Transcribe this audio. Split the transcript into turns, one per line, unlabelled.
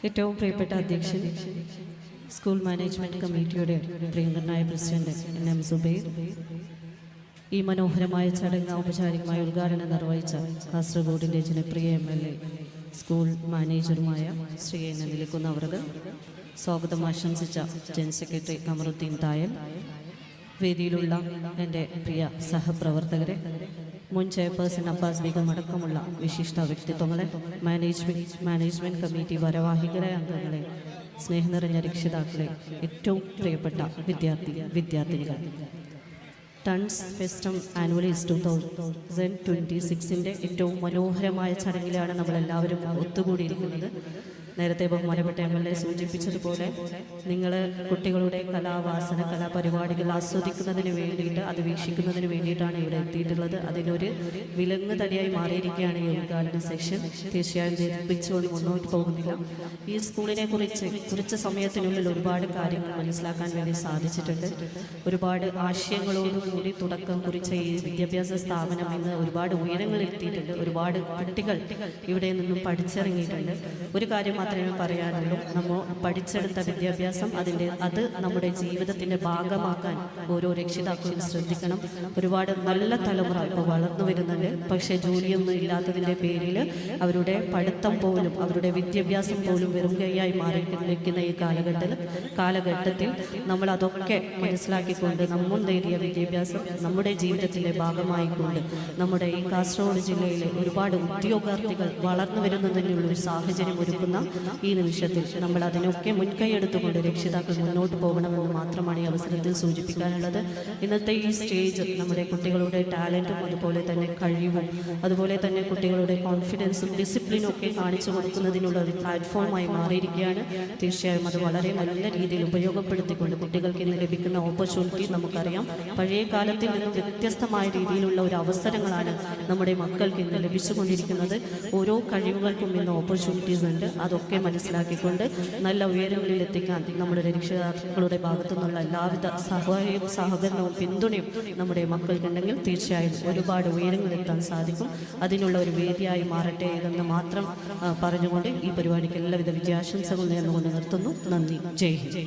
ഏറ്റവും പ്രിയപ്പെട്ട അധ്യക്ഷൻ, സ്കൂൾ മാനേജ്മെൻറ്റ് കമ്മിറ്റിയുടെ പ്രിയങ്കരനായ പ്രസിഡന്റ് എം സുബൈർ, ഈ മനോഹരമായ ചടങ്ങ് ഔപചാരികമായ ഉദ്ഘാടനം നിർവഹിച്ച കാസർഗോഡിൻ്റെ ജനപ്രിയ MLA സ്കൂൾ മാനേജറുമായ ശ്രീ എൻ നിലയ്ക്കുന്ന അവർക്ക് സ്വാഗതം ആശംസിച്ച ജനറൽ സെക്രട്ടറി കമറുദ്ദീൻ തായൽ, വേദിയിലുള്ള എൻ്റെ പ്രിയ സഹപ്രവർത്തകരെ, മുൻ ചെയർപേഴ്സൺ അബ്ബാസ് ബീഗം അടക്കമുള്ള വിശിഷ്ട വ്യക്തിത്വങ്ങളെ, മാനേജ്മെൻറ്റ് കമ്മിറ്റി ഭാരവാഹികളെ, അംഗങ്ങളെ, സ്നേഹം നിറഞ്ഞ രക്ഷിതാക്കളെ, ഏറ്റവും പ്രിയപ്പെട്ട വിദ്യാർത്ഥിനികൾ, ടൺസ് ഫെസ്റ്റം ആനുവലീസ് 2026 ഏറ്റവും മനോഹരമായ ചടങ്ങിലാണ് നമ്മളെല്ലാവരും ഒത്തുകൂടിയിരിക്കുന്നത്. നേരത്തെ ബഹുമാനപ്പെട്ട MLA സൂചിപ്പിച്ചതുപോലെ നിങ്ങൾ കുട്ടികളുടെ കലാവാസന, കലാപരിപാടികൾ ആസ്വദിക്കുന്നതിന് വേണ്ടിയിട്ട്, അത് വീക്ഷിക്കുന്നതിന് വേണ്ടിയിട്ടാണ് ഇവിടെ എത്തിയിട്ടുള്ളത്. അതിനൊരു വിലങ്ങ് തടിയായി മാറിയിരിക്കുകയാണ് ഈ ഉദ്ഘാടന സെക്ഷൻ. തീർച്ചയായും ജയിപ്പിച്ചുകൊണ്ട് മുന്നോട്ട് പോകുന്നില്ല. ഈ സ്കൂളിനെ കുറച്ച് സമയത്തിനുള്ളിൽ ഒരുപാട് കാര്യങ്ങൾ മനസ്സിലാക്കാൻ വേണ്ടി സാധിച്ചിട്ടുണ്ട്. ഒരുപാട് ആശയങ്ങളോടുകൂടി തുടക്കം കുറിച്ച ഈ വിദ്യാഭ്യാസ സ്ഥാപനം ഇന്ന് ഒരുപാട് ഉയരങ്ങളിൽ എത്തിയിട്ടുണ്ട്. ഒരുപാട് കുട്ടികൾ ഇവിടെ നിന്നും പഠിച്ചിറങ്ങിയിട്ടുണ്ട്. ഒരു കാര്യം മാത്രമേ പറയാനുള്ളൂ, നമ്മൾ പഠിച്ചെടുത്ത വിദ്യാഭ്യാസം അത് നമ്മുടെ ജീവിതത്തിൻ്റെ ഭാഗമാക്കാൻ ഓരോ രക്ഷിതാക്കളും ശ്രദ്ധിക്കണം. ഒരുപാട് നല്ല തലമുറ ഇപ്പോൾ വളർന്നു വരുന്നുണ്ട്. പക്ഷേ ജോലിയൊന്നും ഇല്ലാത്തതിൻ്റെ പേരിൽ അവരുടെ പഠിത്തം പോലും, അവരുടെ വിദ്യാഭ്യാസം പോലും വെറും കൈയായി മാറിയിരിക്കുന്ന ഈ കാലഘട്ടത്തിൽ നമ്മൾ അതൊക്കെ മനസ്സിലാക്കിക്കൊണ്ട് നമ്മൾ നേടിയ വിദ്യാഭ്യാസം നമ്മുടെ ജീവിതത്തിൻ്റെ ഭാഗമായിക്കൊണ്ട് നമ്മുടെ ഈ കാസർഗോഡ് ജില്ലയിലെ ഒരുപാട് ഉദ്യോഗാർത്ഥികൾ വളർന്നു വരുന്നതിനുള്ളൊരു സാഹചര്യം ഒരുക്കുന്ന ഈ നിമിഷത്തിൽ നമ്മൾ അതിനൊക്കെ മുൻകൈയെടുത്തുകൊണ്ട് രക്ഷിതാക്കൾ മുന്നോട്ട് പോകണമെന്ന് മാത്രമാണ് ഈ അവസരത്തിൽ സൂചിപ്പിക്കാനുള്ളത്. ഇന്നത്തെ ഈ സ്റ്റേജ് നമ്മുടെ കുട്ടികളുടെ ടാലൻറ്റും അതുപോലെ തന്നെ കഴിവും അതുപോലെ തന്നെ കുട്ടികളുടെ കോൺഫിഡൻസും ഡിസിപ്ലിനും ഒക്കെ കാണിച്ചു കൊടുക്കുന്നതിനുള്ള ഒരു പ്ലാറ്റ്ഫോമായി മാറിയിരിക്കുകയാണ്. തീർച്ചയായും അത് വളരെ നല്ല രീതിയിൽ ഉപയോഗപ്പെടുത്തിക്കൊണ്ട് കുട്ടികൾക്ക് ഇന്ന് ലഭിക്കുന്ന ഓപ്പർച്യൂണിറ്റി നമുക്കറിയാം. പഴയ കാലത്തിൽ നിന്നും വ്യത്യസ്തമായ രീതിയിലുള്ള ഒരു അവസരങ്ങളാണ് നമ്മുടെ മക്കൾക്ക് ഇന്ന് ലഭിച്ചുകൊണ്ടിരിക്കുന്നത്. ഓരോ കഴിവുകൾക്കും ഇന്ന് ഓപ്പർച്യൂണിറ്റീസ് ഉണ്ട്. അതൊക്കെ മനസ്സിലാക്കിക്കൊണ്ട് നല്ല ഉയരങ്ങളിൽ എത്തിക്കാൻ നമ്മുടെ രക്ഷിതാക്കളുടെ ഭാഗത്തു നിന്നുള്ള എല്ലാവിധ സഹകരണവും പിന്തുണയും നമ്മുടെ മക്കൾക്കുണ്ടെങ്കിൽ തീർച്ചയായും ഒരുപാട് ഉയരങ്ങളിലെത്താൻ സാധിക്കും. അതിനുള്ള ഒരു വേദിയായി മാറട്ടെ എന്ന് മാത്രം പറഞ്ഞുകൊണ്ട് ഈ പരിപാടിക്ക് എല്ലാവിധ വിജയാശംസകൾ നേർന്നുകൊണ്ട് നിർത്തുന്നു. നന്ദി. ജയ് ഹിന്ദ്.